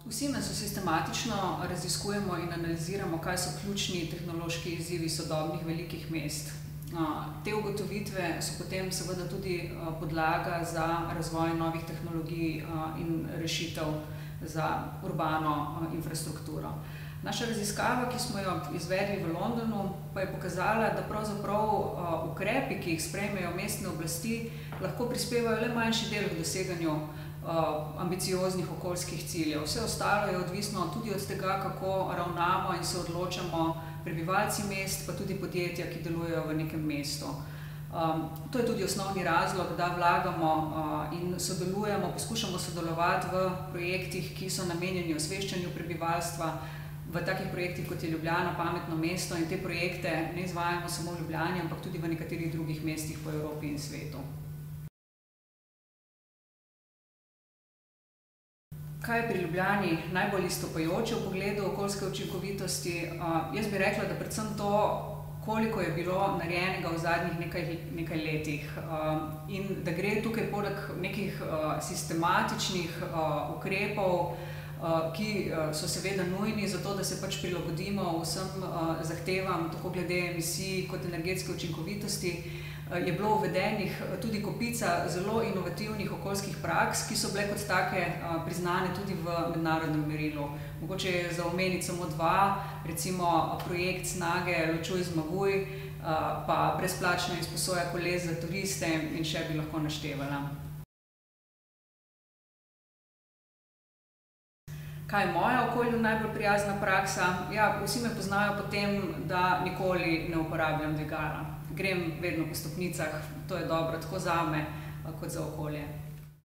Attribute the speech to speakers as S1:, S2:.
S1: V Siemensu sistematično raziskujemo in analiziramo, kaj so ključni tehnološki izzivi sodobnih velikih mest. Te ugotovitve so potem seveda tudi podlaga za razvoj novih tehnologij in rešitev za urbano infrastrukturo. Naša raziskava, ki smo jo izvedli v Londonu, pa je pokazala, da pravzaprav ukrepi, ki jih sprejmejo mestne oblasti, lahko prispevajo le manjši del k doseganju ambicioznih okoljskih ciljev. Vse ostalo je odvisno tudi od tega, kako ravnamo in se odločamo prebivalci mest, pa tudi podjetja, ki delujejo v nekem mestu. To je tudi osnovni razlog, da vlagamo in sodelujemo, poskušamo sodelovati v projektih, ki so namenjeni osveščanju prebivalstva, v takih projektih, kot je Ljubljana, pametno mesto, in te projekte ne izvajamo samo v Ljubljani, ampak tudi v nekaterih drugih mestih po Evropi in svetu. Kaj je pri Ljubljani najbolj izstopajoče v pogledu okoljske učinkovitosti? Jaz bi rekla, da predvsem to, koliko je bilo narejenega v zadnjih nekaj letih. In da gre tukaj poleg nekih sistematičnih ukrepov, ki so seveda nujni za to, da se pač prilagodimo vsem zahtevam, tako glede emisij kot energetske učinkovitosti, je bilo uvedenih tudi kopica zelo inovativnih okoljskih praks, ki so bile kot take priznane tudi v mednarodnem merilu. Mogoče je za omeniti samo dva, recimo projekt Snage Ločuj zmaguj, pa brezplačna izposoja koles za turiste in še bi lahko naštevala. Kaj je moja okolju najbolj prijazna praksa? Ja, vsi me poznajo po tem, da nikoli ne uporabljam dvigala. Grem vedno po stopnicah, to je dobro tako zame kot za okolje.